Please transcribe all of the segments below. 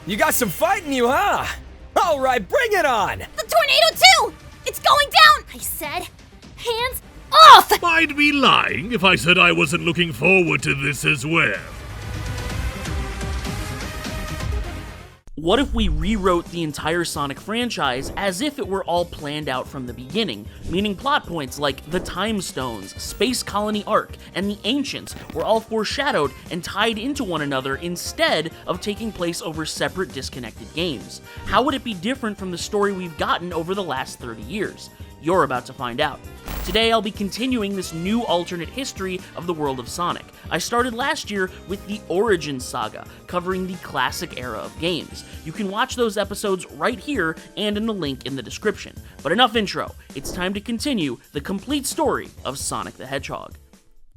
You got some fight in you, huh? All right, bring it on! The tornado too! It's going down! I said, hands off! I'd be lying if I said I wasn't looking forward to this as well. What if we rewrote the entire Sonic franchise as if it were all planned out from the beginning, meaning plot points like the Time Stones, Space Colony Arc, and the Ancients were all foreshadowed and tied into one another instead of taking place over separate disconnected games? How would it be different from the story we've gotten over the last 30 years? You're about to find out. Today I'll be continuing this new alternate history of the world of Sonic. I started last year with the Origin Saga, covering the classic era of games. You can watch those episodes right here and in the link in the description. But enough intro, it's time to continue the complete story of Sonic the Hedgehog.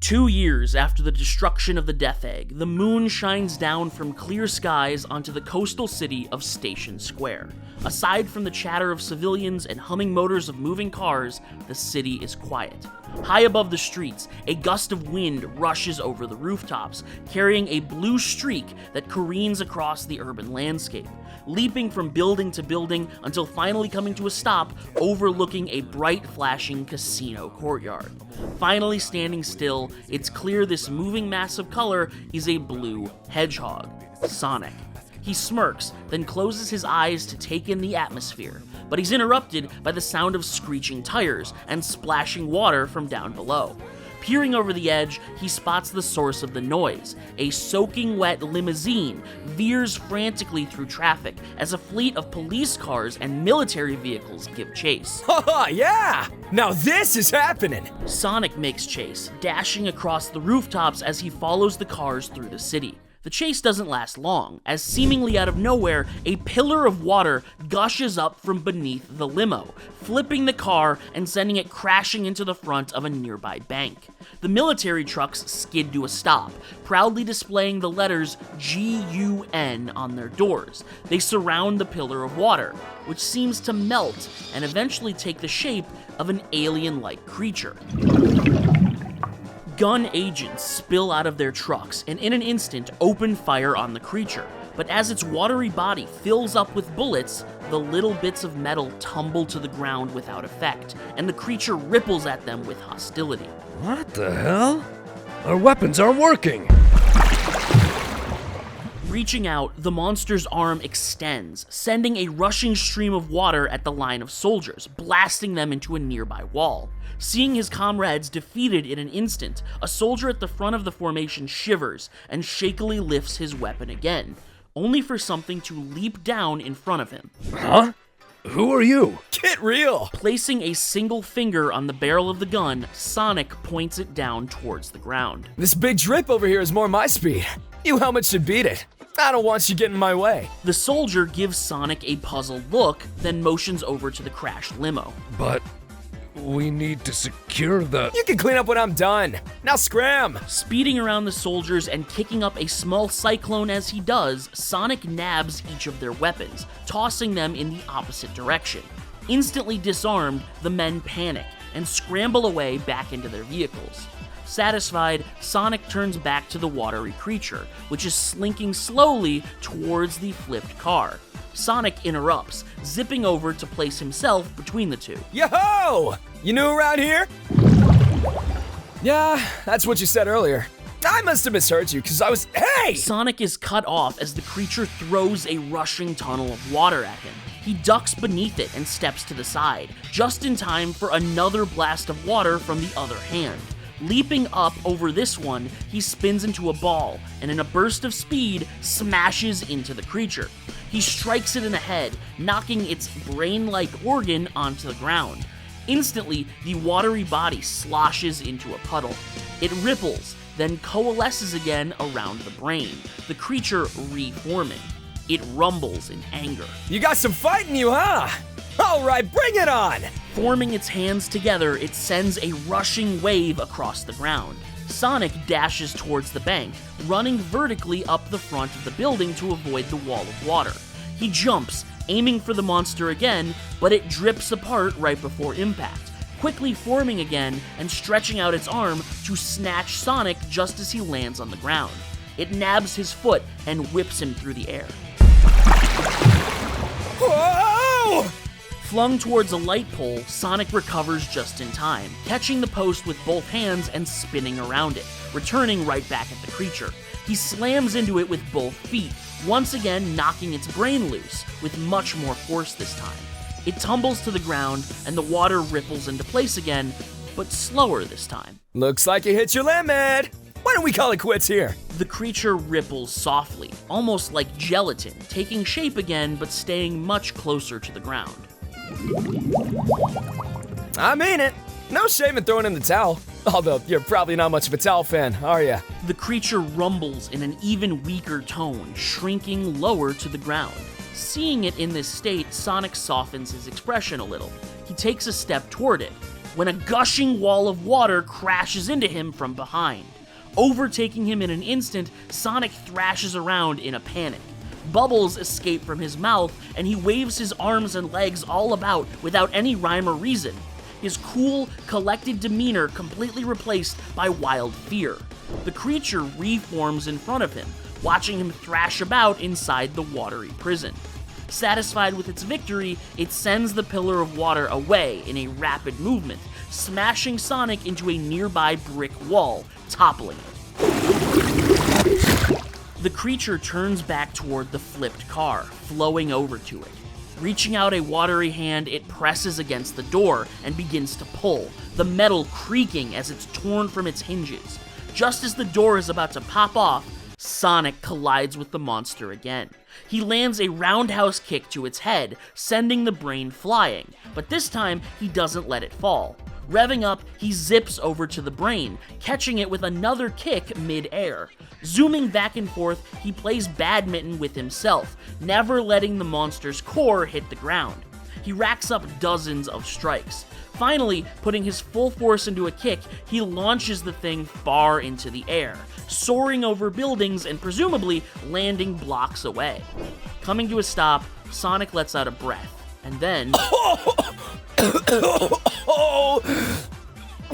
2 years after the destruction of the Death Egg, the moon shines down from clear skies onto the coastal city of Station Square. Aside from the chatter of civilians and humming motors of moving cars, the city is quiet. High above the streets, a gust of wind rushes over the rooftops, carrying a blue streak that careens across the urban landscape, leaping from building to building until finally coming to a stop overlooking a bright flashing casino courtyard. Finally standing still, it's clear this moving mass of color is a blue hedgehog, Sonic. He smirks, then closes his eyes to take in the atmosphere, but he's interrupted by the sound of screeching tires and splashing water from down below. Peering over the edge, he spots the source of the noise. A soaking wet limousine veers frantically through traffic as a fleet of police cars and military vehicles give chase. Haha, yeah! Now this is happening! Sonic makes chase, dashing across the rooftops as he follows the cars through the city. The chase doesn't last long, as seemingly out of nowhere, a pillar of water gushes up from beneath the limo, flipping the car and sending it crashing into the front of a nearby bank. The military trucks skid to a stop, proudly displaying the letters GUN on their doors. They surround the pillar of water, which seems to melt and eventually take the shape of an alien-like creature. Gun agents spill out of their trucks and in an instant open fire on the creature. But as its watery body fills up with bullets, the little bits of metal tumble to the ground without effect, and the creature ripples at them with hostility. What the hell? Our weapons aren't working! Reaching out, the monster's arm extends, sending a rushing stream of water at the line of soldiers, blasting them into a nearby wall. Seeing his comrades defeated in an instant, a soldier at the front of the formation shivers and shakily lifts his weapon again, only for something to leap down in front of him. Huh? Who are you? Get real! Placing a single finger on the barrel of the gun, Sonic points it down towards the ground. This big drip over here is more my speed. You helmets should beat it. I don't want you getting in my way. The soldier gives Sonic a puzzled look, then motions over to the crashed limo. But we need to secure the... You can clean up when I'm done. Now scram! Speeding around the soldiers and kicking up a small cyclone as he does, Sonic nabs each of their weapons, tossing them in the opposite direction. Instantly disarmed, the men panic and scramble away back into their vehicles. Satisfied, Sonic turns back to the watery creature, which is slinking slowly towards the flipped car. Sonic interrupts, zipping over to place himself between the two. Yo-ho! You new around here? Yeah, that's what you said earlier. I must have misheard you, because I was... Hey! Sonic is cut off as the creature throws a rushing tunnel of water at him. He ducks beneath it and steps to the side, just in time for another blast of water from the other hand. Leaping up over this one, he spins into a ball, and in a burst of speed, smashes into the creature. He strikes it in the head, knocking its brain-like organ onto the ground. Instantly, the watery body sloshes into a puddle. It ripples, then coalesces again around the brain, the creature reforming. It rumbles in anger. You got some fight in you, huh? All right, bring it on! Forming its hands together, it sends a rushing wave across the ground. Sonic dashes towards the bank, running vertically up the front of the building to avoid the wall of water. He jumps, aiming for the monster again, but it drips apart right before impact, quickly forming again and stretching out its arm to snatch Sonic just as he lands on the ground. It nabs his foot and whips him through the air. Whoa! Flung towards a light pole, Sonic recovers just in time, catching the post with both hands and spinning around it, returning right back at the creature. He slams into it with both feet, once again knocking its brain loose, with much more force this time. It tumbles to the ground, and the water ripples into place again, but slower this time. Looks like you hit your limit. Why don't we call it quits here? The creature ripples softly, almost like gelatin, taking shape again but staying much closer to the ground. I mean it. No shame in throwing in the towel. Although, you're probably not much of a towel fan, are ya? The creature rumbles in an even weaker tone, shrinking lower to the ground. Seeing it in this state, Sonic softens his expression a little. He takes a step toward it, when a gushing wall of water crashes into him from behind. Overtaking him in an instant, Sonic thrashes around in a panic. Bubbles escape from his mouth, and he waves his arms and legs all about without any rhyme or reason. His cool, collected demeanor completely replaced by wild fear. The creature reforms in front of him, watching him thrash about inside the watery prison. Satisfied with its victory, it sends the pillar of water away in a rapid movement, smashing Sonic into a nearby brick wall, toppling it. The creature turns back toward the flipped car, flowing over to it. Reaching out a watery hand, it presses against the door and begins to pull, the metal creaking as it's torn from its hinges. Just as the door is about to pop off, Sonic collides with the monster again. He lands a roundhouse kick to its head, sending the brain flying, but this time he doesn't let it fall. Revving up, he zips over to the brain, catching it with another kick mid-air. Zooming back and forth, he plays badminton with himself, never letting the monster's core hit the ground. He racks up dozens of strikes. Finally, putting his full force into a kick, he launches the thing far into the air, soaring over buildings and presumably landing blocks away. Coming to a stop, Sonic lets out a breath, and then...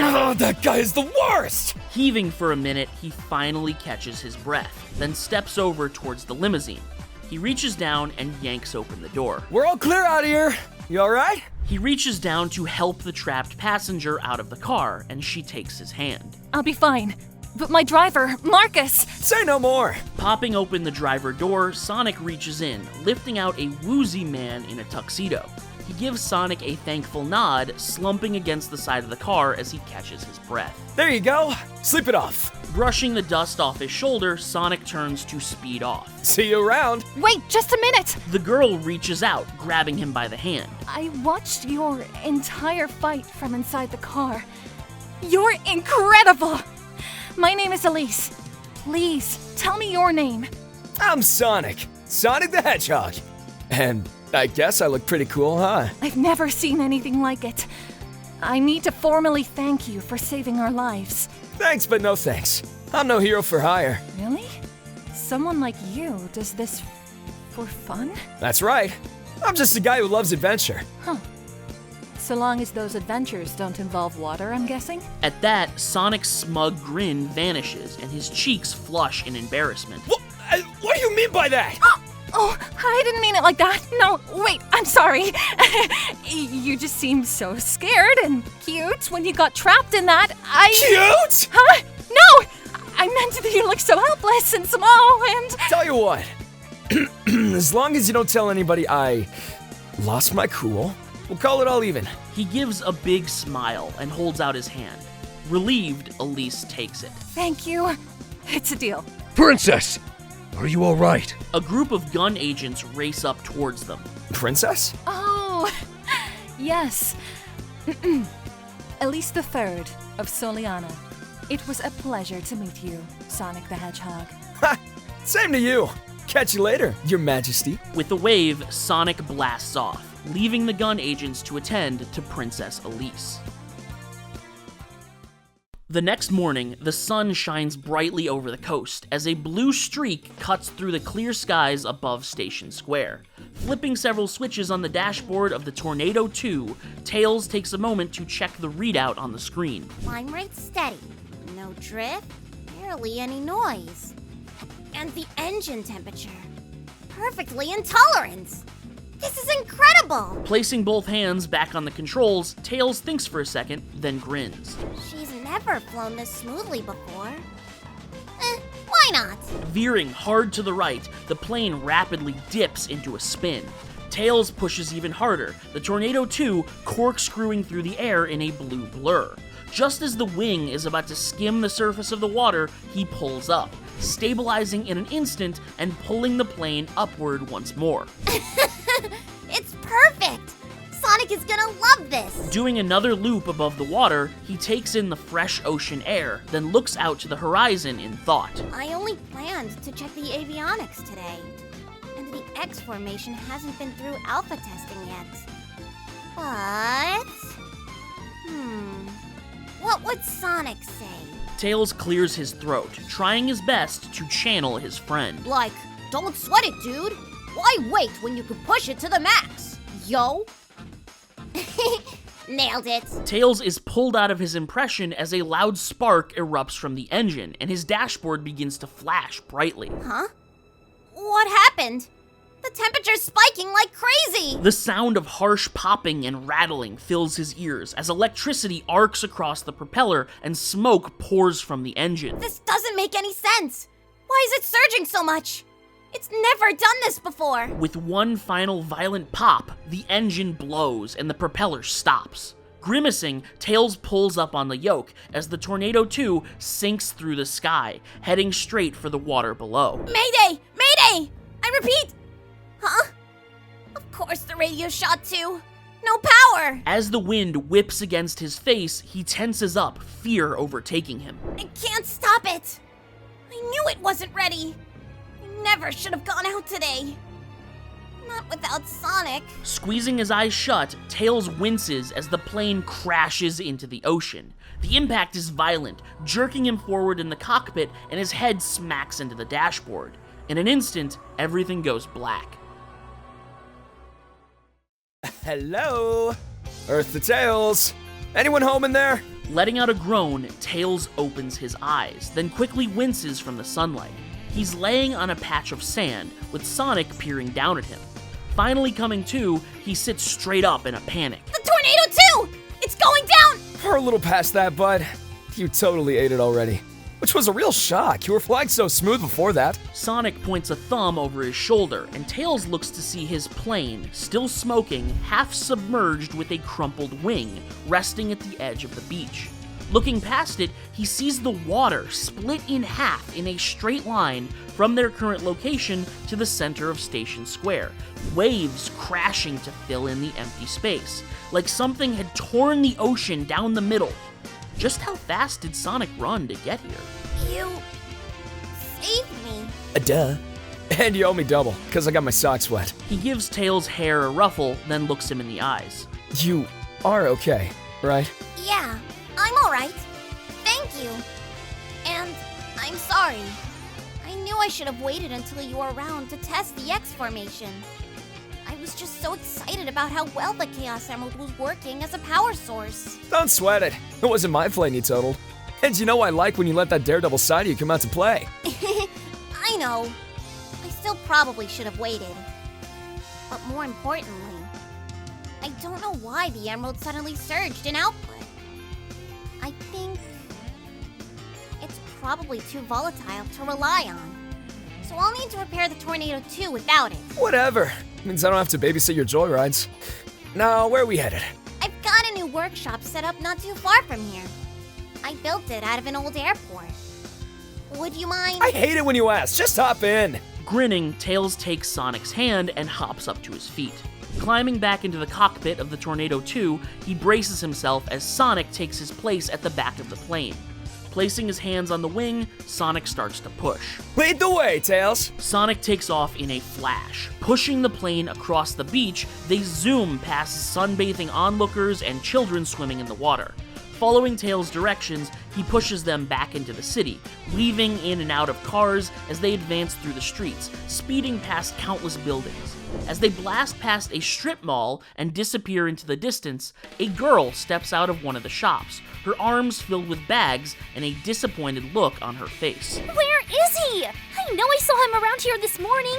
Oh, that guy is the worst! Heaving for a minute, he finally catches his breath, then steps over towards the limousine. He reaches down and yanks open the door. We're all clear out of here. You alright? He reaches down to help the trapped passenger out of the car, and she takes his hand. I'll be fine. But my driver, Marcus! Say no more. Popping open the driver door, Sonic reaches in, lifting out a woozy man in a tuxedo. He gives Sonic a thankful nod, slumping against the side of the car as he catches his breath. There you go. Sleep it off. Brushing the dust off his shoulder, Sonic turns to speed off. See you around. Wait, just a minute! The girl reaches out, grabbing him by the hand. I watched your entire fight from inside the car. You're incredible! My name is Elise. Please, tell me your name. I'm Sonic. Sonic the Hedgehog. And I guess I look pretty cool, huh? I've never seen anything like it. I need to formally thank you for saving our lives. Thanks, but no thanks. I'm no hero for hire. Really? Someone like you does this for fun? That's right. I'm just a guy who loves adventure. Huh. So long as those adventures don't involve water, I'm guessing? At that, Sonic's smug grin vanishes, and his cheeks flush in embarrassment. What do you mean by that? Oh, I didn't mean it like that. No, wait, I'm sorry. You just seemed so scared and cute when you got trapped in that. Cute? Huh? No! I meant that you look so helpless and small and... Tell you what. As long as you don't tell anybody I lost my cool, we'll call it all even. He gives a big smile and holds out his hand. Relieved, Elise takes it. Thank you. It's a deal. Princess! Are you alright? A group of gun agents race up towards them. Princess? Oh, yes. Elise III of Soliana. It was a pleasure to meet you, Sonic the Hedgehog. Ha! Same to you. Catch you later, Your Majesty. With a wave, Sonic blasts off, leaving the gun agents to attend to Princess Elise. The next morning, the sun shines brightly over the coast as a blue streak cuts through the clear skies above Station Square. Flipping several switches on the dashboard of the Tornado 2, Tails takes a moment to check the readout on the screen. Climb rate steady. No drift, barely any noise. And the engine temperature, perfectly in tolerance. This is incredible! Placing both hands back on the controls, Tails thinks for a second, then grins. She's never flown this smoothly before. Why not? Veering hard to the right, the plane rapidly dips into a spin. Tails pushes even harder, the Tornado 2 corkscrewing through the air in a blue blur. Just as the wing is about to skim the surface of the water, he pulls up, stabilizing in an instant and pulling the plane upward once more. It's perfect! Sonic is gonna love this! Doing another loop above the water, he takes in the fresh ocean air, then looks out to the horizon in thought. I only planned to check the avionics today. And the X formation hasn't been through alpha testing yet. But... what would Sonic say? Tails clears his throat, trying his best to channel his friend. Like, don't sweat it, dude! Why wait when you could push it to the max? Yo! Nailed it. Tails is pulled out of his impression as a loud spark erupts from the engine, and his dashboard begins to flash brightly. Huh? What happened? The temperature's spiking like crazy! The sound of harsh popping and rattling fills his ears as electricity arcs across the propeller and smoke pours from the engine. This doesn't make any sense! Why is it surging so much? It's never done this before! With one final violent pop, the engine blows and the propeller stops. Grimacing, Tails pulls up on the yoke as the Tornado 2 sinks through the sky, heading straight for the water below. Mayday! Mayday! I repeat! Huh? Of course the radio shot too. No power! As the wind whips against his face, he tenses up, fear overtaking him. I can't stop it! I knew it wasn't ready! I never should have gone out today. Not without Sonic. Squeezing his eyes shut, Tails winces as the plane crashes into the ocean. The impact is violent, jerking him forward in the cockpit, and his head smacks into the dashboard. In an instant, everything goes black. Hello? Earth to Tails. Anyone home in there? Letting out a groan, Tails opens his eyes, then quickly winces from the sunlight. He's laying on a patch of sand, with Sonic peering down at him. Finally coming to, he sits straight up in a panic. The Tornado 2! It's going down! We're a little past that, bud. You totally ate it already. Which was a real shock. You were flying so smooth before that. Sonic points a thumb over his shoulder, and Tails looks to see his plane, still smoking, half submerged with a crumpled wing, resting at the edge of the beach. Looking past it, he sees the water split in half in a straight line from their current location to the center of Station Square, waves crashing to fill in the empty space, like something had torn the ocean down the middle. Just how fast did Sonic run to get here? You... saved me. Duh. And you owe me double, because I got my socks wet. He gives Tails' hair a ruffle, then looks him in the eyes. You are okay, right? Yeah, I'm alright. Thank you. And I'm sorry. I knew I should have waited until you were around to test the X formation. I was just so excited about how well the Chaos Emerald was working as a power source. Don't sweat it. It wasn't my plane you totaled. And you know I like when you let that daredevil side of you come out to play. I know. I still probably should have waited. But more importantly, I don't know why the Emerald suddenly surged in output. I think it's probably too volatile to rely on. So I'll need to repair the Tornado 2 without it. Whatever. Means I don't have to babysit your joyrides. Now, where are we headed? I've got a new workshop set up not too far from here. I built it out of an old airport. Would you mind? I hate it when you ask. Just hop in. Grinning, Tails takes Sonic's hand and hops up to his feet. Climbing back into the cockpit of the Tornado 2, he braces himself as Sonic takes his place at the back of the plane. Placing his hands on the wing, Sonic starts to push. Lead the way, Tails. Sonic takes off in a flash. Pushing the plane across the beach, they zoom past sunbathing onlookers and children swimming in the water. Following Tails' directions, he pushes them back into the city, weaving in and out of cars as they advance through the streets, speeding past countless buildings. As they blast past a strip mall and disappear into the distance, a girl steps out of one of the shops, her arms filled with bags and a disappointed look on her face. Where is he? I know I saw him around here this morning.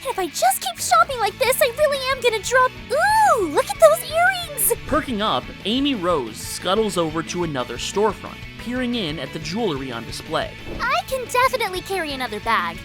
And if I just keep shopping like this, I really am gonna drop. Ooh, look at those earrings! Perking up, Amy Rose scuttles over to another storefront, peering in at the jewelry on display. I can definitely carry another bag.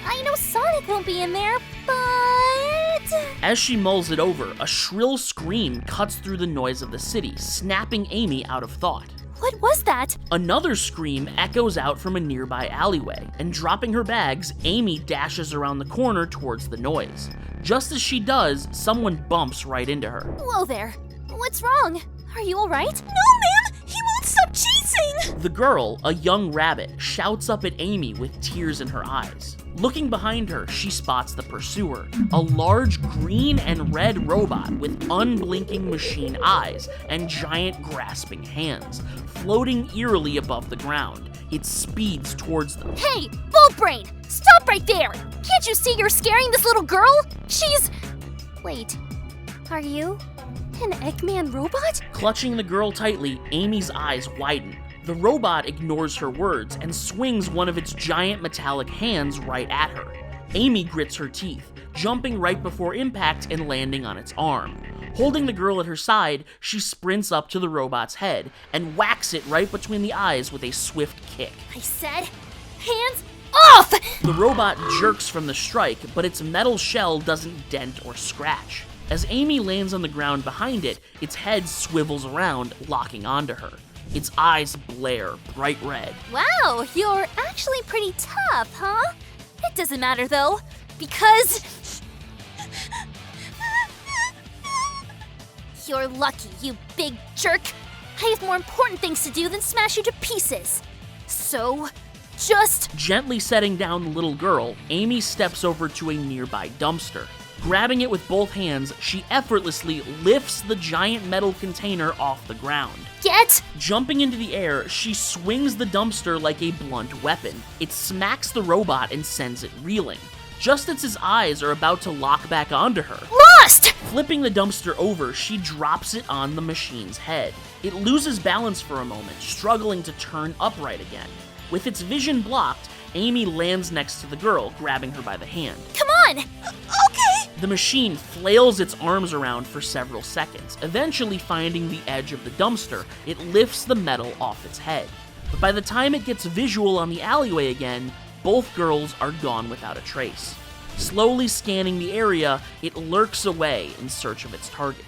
I know Sonic won't be in there, but... As she mulls it over, a shrill scream cuts through the noise of the city, snapping Amy out of thought. What was that? Another scream echoes out from a nearby alleyway, and dropping her bags, Amy dashes around the corner towards the noise. Just as she does, someone bumps right into her. Whoa there. What's wrong? Are you alright? No, ma'am! He won't stop chasing! The girl, a young rabbit, shouts up at Amy with tears in her eyes. Looking behind her, she spots the pursuer, a large green and red robot with unblinking machine eyes and giant grasping hands, floating eerily above the ground. It speeds towards them. Hey, Bullbrain! Stop right there! Can't you see you're scaring this little girl? She's... Wait, are you an Eggman robot? Clutching the girl tightly, Amy's eyes widen. The robot ignores her words and swings one of its giant metallic hands right at her. Amy grits her teeth, jumping right before impact and landing on its arm. Holding the girl at her side, she sprints up to the robot's head and whacks it right between the eyes with a swift kick. I said, hands off! The robot jerks from the strike, but its metal shell doesn't dent or scratch. As Amy lands on the ground behind it, its head swivels around, locking onto her. Its eyes blare bright red. Wow, you're actually pretty tough, huh? It doesn't matter though, because... You're lucky, you big jerk. I have more important things to do than smash you to pieces. So, just... Gently setting down the little girl, Amy steps over to a nearby dumpster. Grabbing it with both hands, she effortlessly lifts the giant metal container off the ground. Get! Jumping into the air, she swings the dumpster like a blunt weapon. It smacks the robot and sends it reeling. Just as his eyes are about to lock back onto her. Lost! Flipping the dumpster over, she drops it on the machine's head. It loses balance for a moment, struggling to turn upright again. With its vision blocked, Amy lands next to the girl, grabbing her by the hand. Come on! Okay! The machine flails its arms around for several seconds, eventually finding the edge of the dumpster. It lifts the metal off its head. But by the time it gets visual on the alleyway again, both girls are gone without a trace. Slowly scanning the area, it lurks away in search of its target.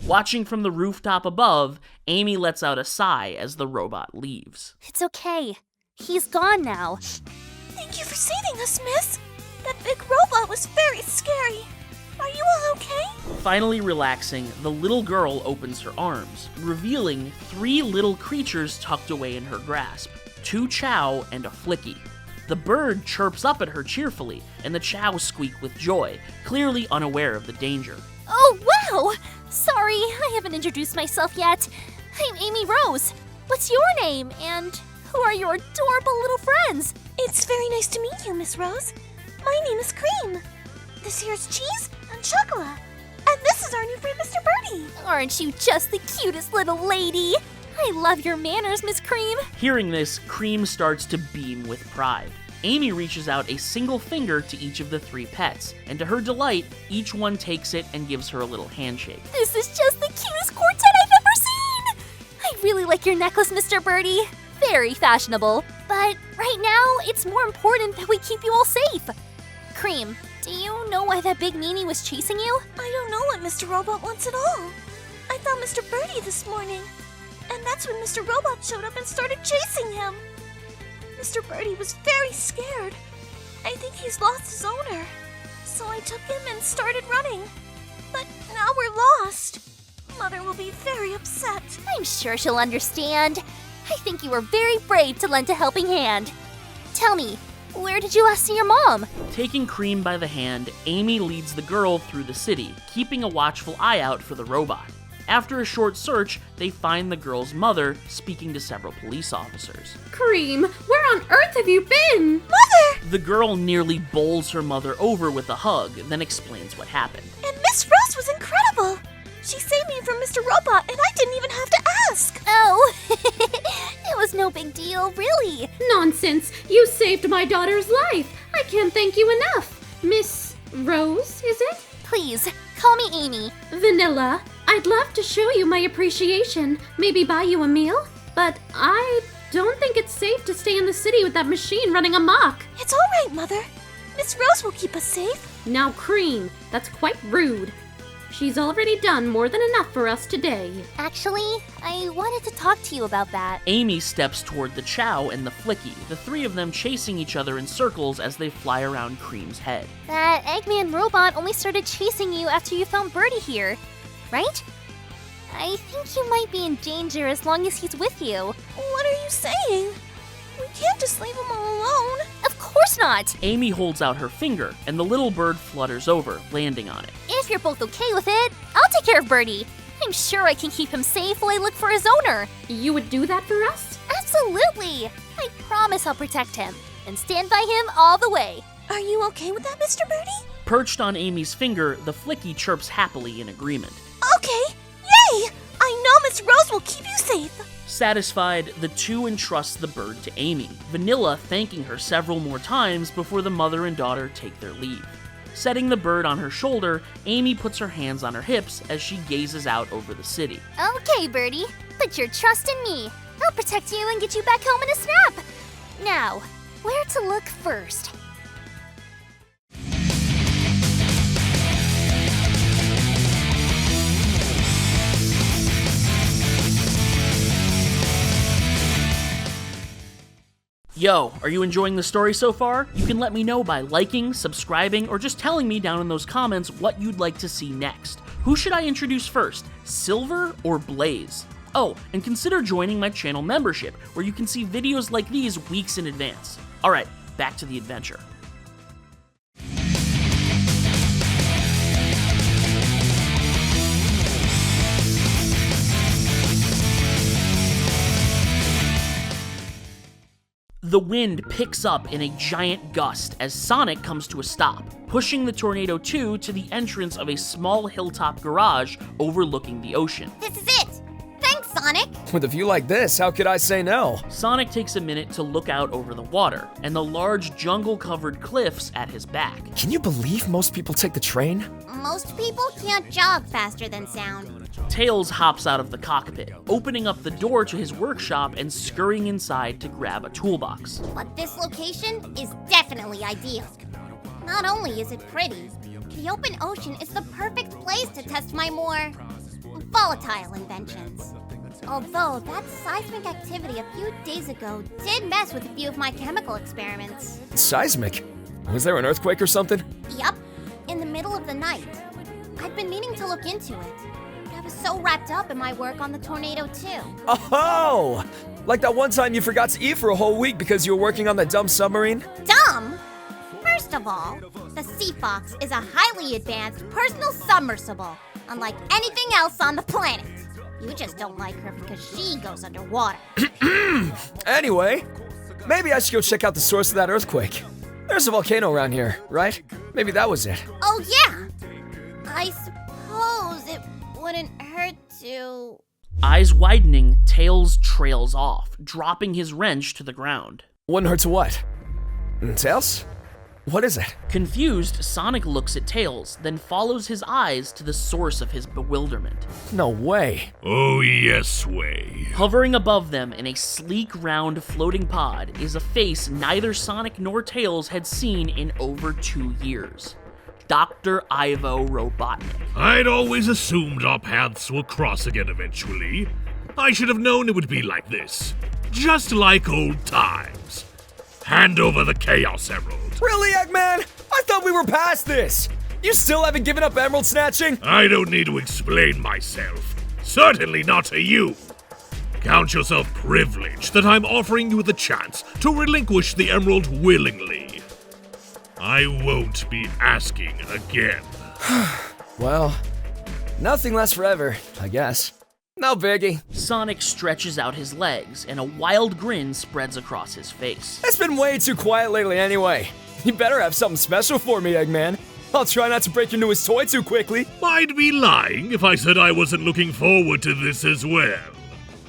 Watching from the rooftop above, Amy lets out a sigh as the robot leaves. It's okay. He's gone now. Thank you for saving us, miss. That big robot was very scary. Are you all okay? Finally relaxing, the little girl opens her arms, revealing 3 little creatures tucked away in her grasp, 2 Chow and a Flicky. The bird chirps up at her cheerfully, and the Chow squeak with joy, clearly unaware of the danger. Oh, wow! Sorry, I haven't introduced myself yet. I'm Amy Rose. What's your name, and who are your adorable little friends? It's very nice to meet you, Miss Rose. My name is Cream. This here's Cheese and Chocolate. And this is our new friend, Mr. Birdie. Aren't you just the cutest little lady? I love your manners, Miss Cream. Hearing this, Cream starts to beam with pride. Amy reaches out a single finger to each of the 3 pets, and to her delight, each one takes it and gives her a little handshake. This is just the cutest quartet I've ever seen! I really like your necklace, Mr. Birdie. Very fashionable. But right now, it's more important that we keep you all safe. Cream, do you know why that big meanie was chasing you? I don't know what Mr. Robot wants at all. I found Mr. Birdie this morning, and that's when Mr. Robot showed up and started chasing him. Mr. Birdie was very scared. I think he's lost his owner. So I took him and started running. But now we're lost. Mother will be very upset. I'm sure she'll understand. I think you were very brave to lend a helping hand. Tell me, where did you last see your mom? Taking Cream by the hand, Amy leads the girl through the city, keeping a watchful eye out for the robot. After a short search, they find the girl's mother speaking to several police officers. Cream, where on earth have you been? Mother! The girl nearly bowls her mother over with a hug, then explains what happened. And Miss Rose was incredible. She saved me from Mr. Robot, and I didn't even have to ask. Oh, it was no big deal, really. Nonsense! You saved my daughter's life! I can't thank you enough! Miss Rose, is it? Please, call me Amy. Vanilla, I'd love to show you my appreciation, maybe buy you a meal, but I don't think it's safe to stay in the city with that machine running amok. It's all right, Mother. Miss Rose will keep us safe. Now, Cream, that's quite rude. She's already done more than enough for us today. Actually, I wanted to talk to you about that. Amy steps toward the Chow and the Flicky, the three of them chasing each other in circles as they fly around Cream's head. That Eggman robot only started chasing you after you found Birdie here, right? I think you might be in danger as long as he's with you. What are you saying? We can't just leave him all alone. Of course not! Amy holds out her finger, and the little bird flutters over, landing on it. If you're both okay with it, I'll take care of Birdie. I'm sure I can keep him safe while I look for his owner. You would do that for us? Absolutely! I promise I'll protect him and stand by him all the way. Are you okay with that, Mr. Birdie? Perched on Amy's finger, the Flicky chirps happily in agreement. Okay, yay! I know Miss Rose will keep you safe. Satisfied, the two entrust the bird to Amy, Vanilla thanking her several more times before the mother and daughter take their leave. Setting the bird on her shoulder, Amy puts her hands on her hips as she gazes out over the city. Okay, Birdie, put your trust in me. I'll protect you and get you back home in a snap. Now, where to look first? Yo, are you enjoying the story so far? You can let me know by liking, subscribing, or just telling me down in those comments what you'd like to see next. Who should I introduce first, Silver or Blaze? Oh, and consider joining my channel membership, where you can see videos like these weeks in advance. Alright, back to the adventure. The wind picks up in a giant gust as Sonic comes to a stop, pushing the Tornado 2 to the entrance of a small hilltop garage overlooking the ocean. This is it! Thanks, Sonic! With a view like this, how could I say no? Sonic takes a minute to look out over the water and the large jungle-covered cliffs at his back. Can you believe most people take the train? Most people can't jog faster than sound. Tails hops out of the cockpit, opening up the door to his workshop and scurrying inside to grab a toolbox. But this location is definitely ideal. Not only is it pretty, the open ocean is the perfect place to test my more volatile inventions. Although that seismic activity a few days ago did mess with a few of my chemical experiments. Seismic? Was there an earthquake or something? Yup, in the middle of the night. I've been meaning to look into it. I was so wrapped up in my work on the Tornado 2. Oh! Like that one time you forgot to eat for a whole week because you were working on that dumb submarine? Dumb? First of all, the Sea Fox is a highly advanced personal submersible, unlike anything else on the planet. You just don't like her because she goes underwater. Anyway, maybe I should go check out the source of that earthquake. There's a volcano around here, right? Maybe that was it. Oh yeah! I suppose it wouldn't hurt to... Eyes widening, Tails trails off, dropping his wrench to the ground. Wouldn't hurt to what? Tails? What is it? Confused, Sonic looks at Tails, then follows his eyes to the source of his bewilderment. No way. Oh, yes, way. Hovering above them in a sleek, round, floating pod is a face neither Sonic nor Tails had seen in over 2 years. Dr. Ivo Robotnik. I'd always assumed our paths will cross again eventually. I should have known it would be like this. Just like old times. Hand over the Chaos Emerald. Really, Eggman? I thought we were past this. You still haven't given up emerald snatching? I don't need to explain myself. Certainly not to you. Count yourself privileged that I'm offering you the chance to relinquish the emerald willingly. I won't be asking again. Well, nothing lasts forever, I guess. No biggie. Sonic stretches out his legs, and a wild grin spreads across his face. It's been way too quiet lately anyway. You better have something special for me, Eggman. I'll try not to break your newest toy too quickly. I'd be lying if I said I wasn't looking forward to this as well.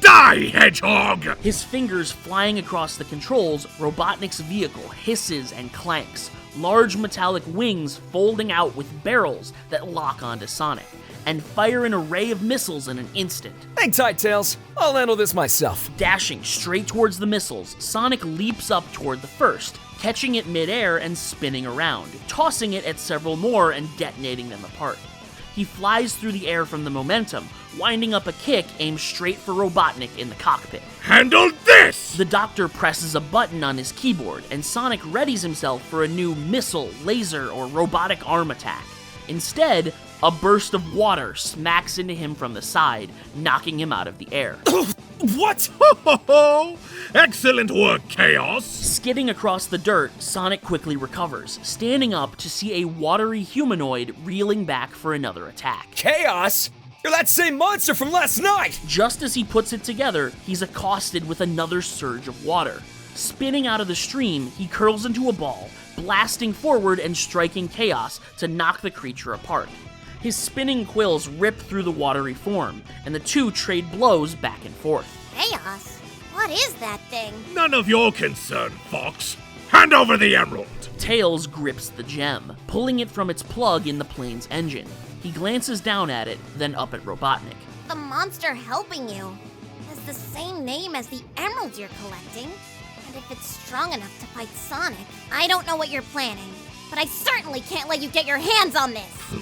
Die, Hedgehog! His fingers flying across the controls, Robotnik's vehicle hisses and clanks, large metallic wings folding out with barrels that lock onto Sonic, and fire an array of missiles in an instant. Hang tight, Tails. I'll handle this myself. Dashing straight towards the missiles, Sonic leaps up toward the first, catching it midair and spinning around, tossing it at several more and detonating them apart. He flies through the air from the momentum, winding up a kick aimed straight for Robotnik in the cockpit. Handle this! The Doctor presses a button on his keyboard, and Sonic readies himself for a new missile, laser, or robotic arm attack. Instead, a burst of water smacks into him from the side, knocking him out of the air. What? Ho ho ho! Excellent work, Chaos! Skidding across the dirt, Sonic quickly recovers, standing up to see a watery humanoid reeling back for another attack. Chaos? You're that same monster from last night! Just as he puts it together, he's accosted with another surge of water. Spinning out of the stream, he curls into a ball, blasting forward and striking Chaos to knock the creature apart. His spinning quills rip through the watery form, and the two trade blows back and forth. Chaos? What is that thing? None of your concern, Fox. Hand over the emerald! Tails grips the gem, pulling it from its plug in the plane's engine. He glances down at it, then up at Robotnik. The monster helping you has the same name as the emeralds you're collecting. And if it's strong enough to fight Sonic, I don't know what you're planning, but I certainly can't let you get your hands on this.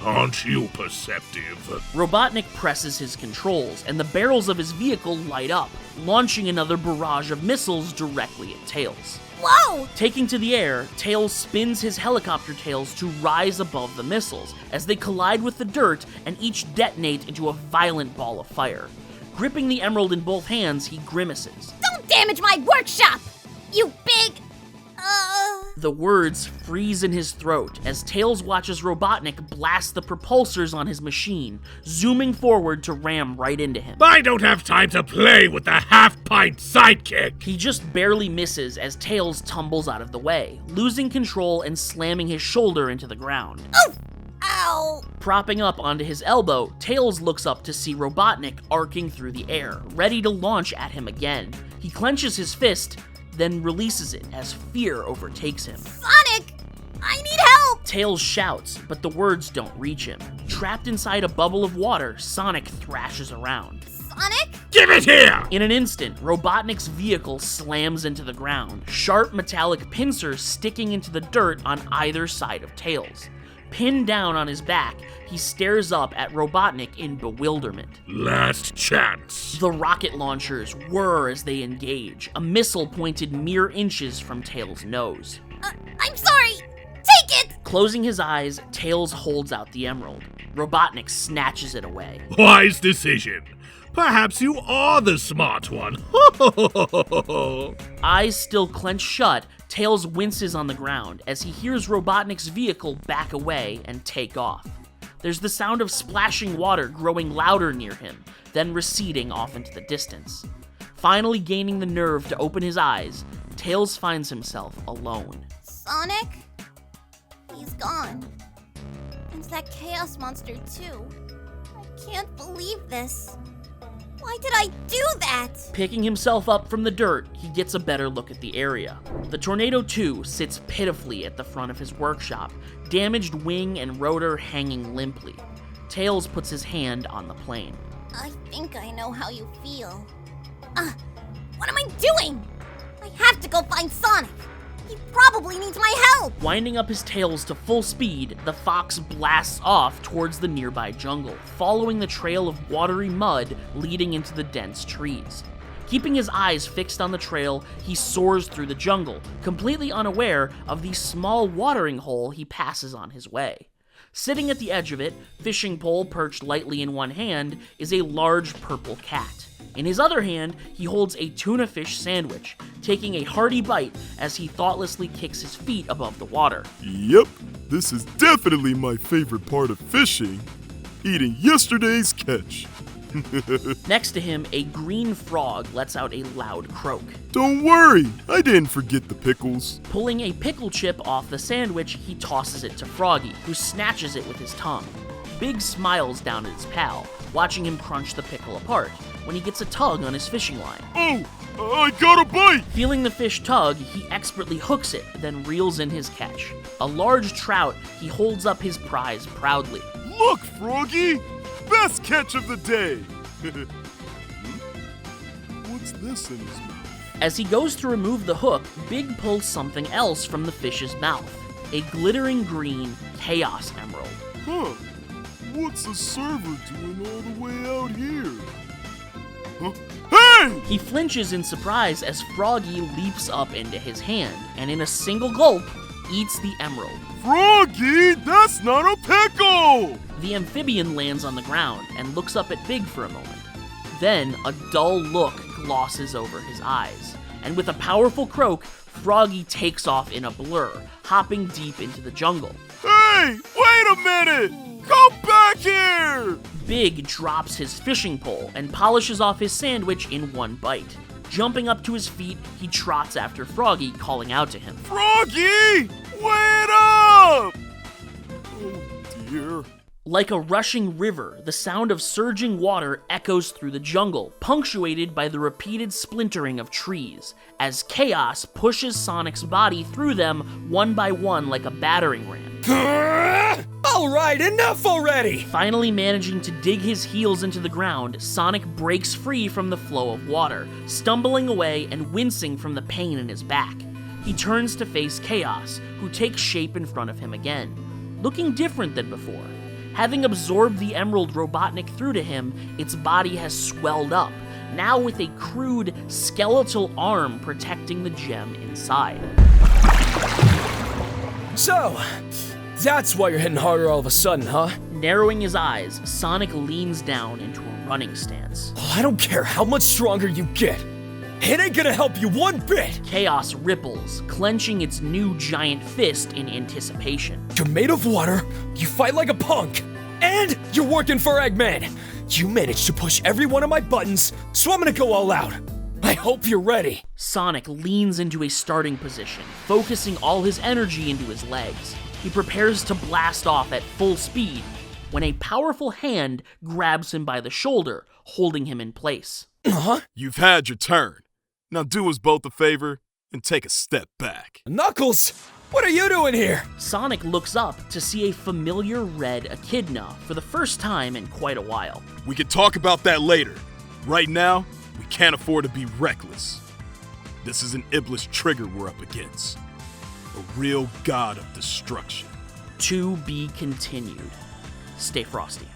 Aren't you perceptive? Robotnik presses his controls, and the barrels of his vehicle light up, launching another barrage of missiles directly at Tails. Whoa! Taking to the air, Tails spins his helicopter tails to rise above the missiles as they collide with the dirt and each detonate into a violent ball of fire. Gripping the emerald in both hands, he grimaces. Don't damage my workshop! You big... The words freeze in his throat as Tails watches Robotnik blast the propulsors on his machine, zooming forward to ram right into him. I don't have time to play with the half-pint sidekick! He just barely misses as Tails tumbles out of the way, losing control and slamming his shoulder into the ground. Oh! Ow! Propping up onto his elbow, Tails looks up to see Robotnik arcing through the air, ready to launch at him again. He clenches his fist, then releases it as fear overtakes him. Sonic! I need help! Tails shouts, but the words don't reach him. Trapped inside a bubble of water, Sonic thrashes around. Sonic? Give it here! In an instant, Robotnik's vehicle slams into the ground, sharp metallic pincers sticking into the dirt on either side of Tails. Pinned down on his back, he stares up at Robotnik in bewilderment. Last chance. The rocket launchers whir as they engage, a missile pointed mere inches from Tails' nose. I'm sorry! Take it! Closing his eyes, Tails holds out the emerald. Robotnik snatches it away. Wise decision. Perhaps you are the smart one. Eyes still clenched shut, Tails winces on the ground as he hears Robotnik's vehicle back away and take off. There's the sound of splashing water growing louder near him, then receding off into the distance. Finally gaining the nerve to open his eyes, Tails finds himself alone. Sonic? He's gone. And that chaos monster too. I can't believe this. Why did I do that? Picking himself up from the dirt, he gets a better look at the area. The Tornado 2 sits pitifully at the front of his workshop, damaged wing and rotor hanging limply. Tails puts his hand on the plane. I think I know how you feel. What am I doing? I have to go find Sonic. He probably needs my help. Winding up his tails to full speed, the fox blasts off towards the nearby jungle, following the trail of watery mud leading into the dense trees. Keeping his eyes fixed on the trail, he soars through the jungle, completely unaware of the small watering hole he passes on his way. Sitting at the edge of it, fishing pole perched lightly in one hand, is a large purple cat. In his other hand, he holds a tuna fish sandwich, taking a hearty bite as he thoughtlessly kicks his feet above the water. Yep, this is definitely my favorite part of fishing. Eating yesterday's catch. Next to him, a green frog lets out a loud croak. Don't worry, I didn't forget the pickles. Pulling a pickle chip off the sandwich, he tosses it to Froggy, who snatches it with his tongue. Big smiles down at his pal, watching him crunch the pickle apart, when he gets a tug on his fishing line. I got a bite! Feeling the fish tug, he expertly hooks it, then reels in his catch. A large trout, he holds up his prize proudly. Look, Froggy! Best catch of the day! What's this in his mouth? As he goes to remove the hook, Big pulls something else from the fish's mouth. A glittering green Chaos Emerald. Huh. What's the server doing all the way out here? Huh? Hey! He flinches in surprise as Froggy leaps up into his hand, and in a single gulp, eats the emerald. Froggy, that's not a pickle! The amphibian lands on the ground and looks up at Big for a moment. Then, a dull look glosses over his eyes, and with a powerful croak, Froggy takes off in a blur, hopping deep into the jungle. Hey, wait a minute! Come back here! Big drops his fishing pole and polishes off his sandwich in one bite. Jumping up to his feet, he trots after Froggy, calling out to him. Froggy! Wait up! Oh dear. Like a rushing river, the sound of surging water echoes through the jungle, punctuated by the repeated splintering of trees, as chaos pushes Sonic's body through them one by one like a battering ram. Alright, enough already! Finally managing to dig his heels into the ground, Sonic breaks free from the flow of water, stumbling away and wincing from the pain in his back. He turns to face Chaos, who takes shape in front of him again, looking different than before. Having absorbed the emerald Robotnik threw to him, its body has swelled up, now with a crude, skeletal arm protecting the gem inside. So, that's why you're hitting harder all of a sudden, huh? Narrowing his eyes, Sonic leans down into a running stance. Oh, I don't care how much stronger you get. It ain't gonna help you one bit! Chaos ripples, clenching its new giant fist in anticipation. You're made of water, you fight like a punk, and you're working for Eggman! You managed to push every one of my buttons, so I'm gonna go all out. I hope you're ready. Sonic leans into a starting position, focusing all his energy into his legs. He prepares to blast off at full speed, when a powerful hand grabs him by the shoulder, holding him in place. Huh? You've had your turn. Now do us both a favor and take a step back. Knuckles, what are you doing here? Sonic looks up to see a familiar red echidna for the first time in quite a while. We can talk about that later. Right now, we can't afford to be reckless. This is an Iblis trigger we're up against. A real god of destruction. To be continued. Stay frosty.